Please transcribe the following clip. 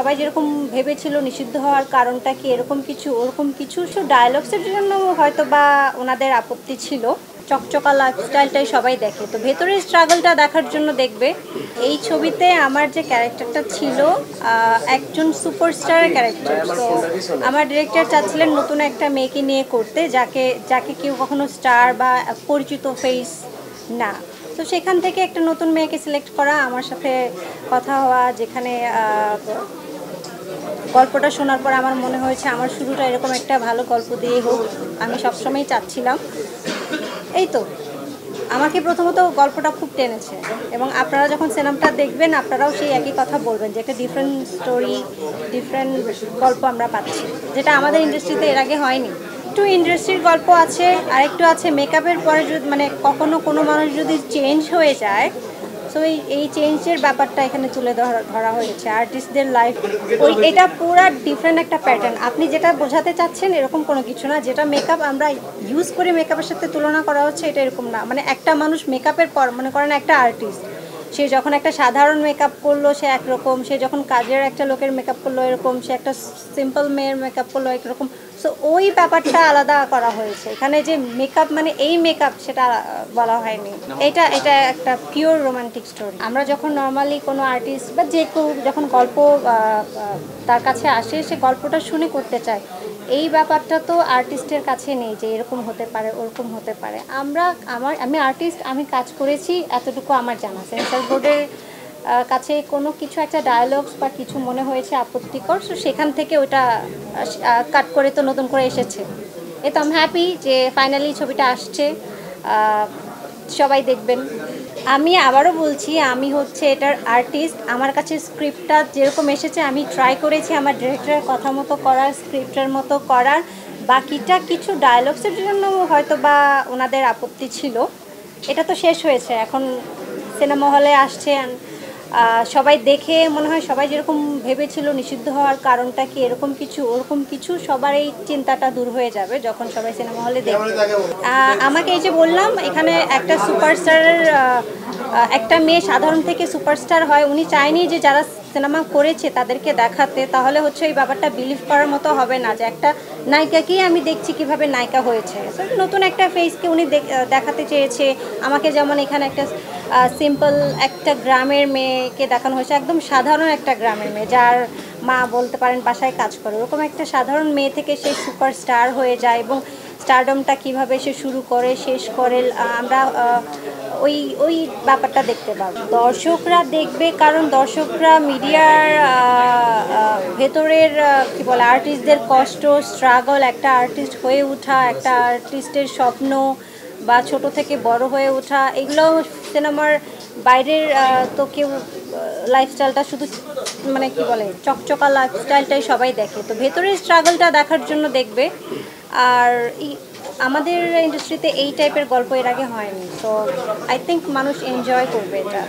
সবাই যেরকম ভেবেছিল নিষিদ্ধ হওয়ার কারণটা কি এরকম কিছু ওরকম কিছু ডায়লগসের জন্য হয়তো বা ওনাদের আপত্তি ছিল। চকচকা লাইফস্টাইলটাই সবাই দেখে, তো ভেতরের স্ট্রাগলটা দেখার জন্য দেখবে। এই ছবিতে আমার যে ক্যারেক্টারটা ছিল একজন সুপারস্টারের ক্যারেক্টার, তো আমার ডিরেক্টর চাচ্ছিলেন নতুন একটা মেয়েকে নিয়ে করতে, যাকে যাকে কেউ কখনো স্টার বা পরিচিত ফেস না। তো সেখান থেকে একটা নতুন মেয়েকে সিলেক্ট করা, আমার সাথে কথা হওয়া, যেখানে গল্পটা শোনার পর আমার মনে হয়েছে আমার শুরুটা এরকম একটা ভালো গল্প দিয়ে হোক, আমি সবসময়ই চাচ্ছিলাম। এই তো আমাকে প্রথমত গল্পটা খুব টেনেছে, এবং আপনারা যখন সিনেমাটা দেখবেন আপনারাও সেই একই কথা বলবেন যে একটা ডিফারেন্ট স্টোরি, ডিফারেন্ট গল্প আমরা পাচ্ছি, যেটা আমাদের ইন্ডাস্ট্রিতে এর আগে হয়নি। একটু ইন্ডাস্ট্রির গল্প আছে, আর একটু আছে মেকআপের পরে যদি মানে কখনো কোনো মানুষ যদি চেঞ্জ হয়ে যায়, সো এই চেঞ্জের ব্যাপারটা এখানে তুলে ধরা হয়েছে আর্টিস্টদের লাইফ। এটা পুরো ডিফারেন্ট একটা প্যাটার্ন। আপনি যেটা বোঝাতে চাচ্ছেন এরকম কোনো কিছু না, যেটা মেকআপ আমরা ইউজ করি মেকআপের সাথে তুলনা করা হচ্ছে, এটা এরকম না। মানে একটা মানুষ মেকআপের পর মনে করেন একটা আর্টিস্ট, সে যখন একটা সাধারণ মেকআপ করলো সে একরকম, সে যখন কাজের একটা লোকের মেকআপ করলো এরকম, সে একটা সিম্পল মেয়ের মেকআপ করলো একরকম। সো ওই ব্যাপারটা আলাদা করা হয়েছে এখানে, যে মেকআপ মানে এই মেকআপ সেটা বলা হয়নি। এটা একটা পিওর রোমান্টিক স্টোরি। আমরা যখন নর্মালি কোনো আর্টিস্ট বা যে কেউ যখন গল্প তার কাছে আসে, সে গল্পটা শুনে করতে চায়, এই ব্যাপারটা তো আর্টিস্টের কাছে নেই যে এরকম হতে পারে ওরকম হতে পারে। আমি আর্টিস্ট, আমি কাজ করেছি এতটুকু আমার জানা। সেন্সর বোর্ডের কাছে কোনো কিছু একটা ডায়ালগস বা কিছু মনে হয়েছে আপত্তিকর, সো সেখান থেকে ওটা কাট করে তো নতুন করে এসেছে। এ তো আমি হ্যাপি যে ফাইনালি ছবিটা আসছে, সবাই দেখবেন। আমি আবারও বলছি, আমি হচ্ছে এটার আর্টিস্ট। আমার কাছে স্ক্রিপ্টটা যেরকম এসেছে আমি ট্রাই করেছি আমার ডিরেক্টরের কথা মতো করার, স্ক্রিপ্টের মতো করার। বাকিটা কিছু ডায়লগসের জন্য হয়তো বা ওনাদের আপত্তি ছিল। এটা তো শেষ হয়েছে, এখন সিনেমা হলে আসছে, সবাই দেখে মনে হয় সবাই যেরকম ভেবেছিল নিষিদ্ধ হওয়ার কারণটা কি এরকম কিছু ওরকম কিছু, সবার এই চিন্তাটা দূর হয়ে যাবে যখন সবাই সিনেমা হলে দেখবে। আমাকে এই যে বললাম, এখানে একটা সুপারস্টারের একটা মেয়ে সাধারণ থেকে সুপারস্টার হয়, উনি চায়নি যে যারা সিনেমা করেছে তাদেরকে দেখাতে, তাহলে হচ্ছে এই ব্যাপারটা বিলিভ করার মতো হবে না যে একটা নায়িকাকেই আমি দেখছি কিভাবে নায়িকা হয়েছে। নতুন একটা ফেসকে উনি দেখাতে চেয়েছে আমাকে, যেমন এখানে একটা সিম্পল একটা গ্রামের মেয়েকে দেখানো হয়েছে, একদম সাধারণ একটা গ্রামের মেয়ে যার মা বলতে পারেন বাসায় কাজ করে, ওরকম একটা সাধারণ মেয়ে থেকে সে সুপারস্টার হয়ে যায়, এবং স্টারডমটা কিভাবে সে শুরু করে শেষ করে আমরা ওই ব্যাপারটা দেখতে পাবো। দর্শকরা দেখবে, কারণ দর্শকরা মিডিয়ার ভেতরের কি বলে আর্টিস্টদের কষ্ট, স্ট্রাগল, একটা আর্টিস্ট হয়ে ওঠা, একটা আর্টিস্টের স্বপ্ন বা ছোট থেকে বড় হয়ে ওঠা, এগুলো সিনেমার বাইরের তো কেউ লাইফস্টাইলটা শুধু মানে কি বলে চকচকা লাইফস্টাইলটাই সবাই দেখে, তো ভেতরের স্ট্রাগলটা দেখার জন্য দেখবে। আর আমাদের ইন্ডাস্ট্রিতে এই টাইপের গল্প এর আগে হয়নি, সো আই থিঙ্ক মানুষ এনজয় করবে এটা।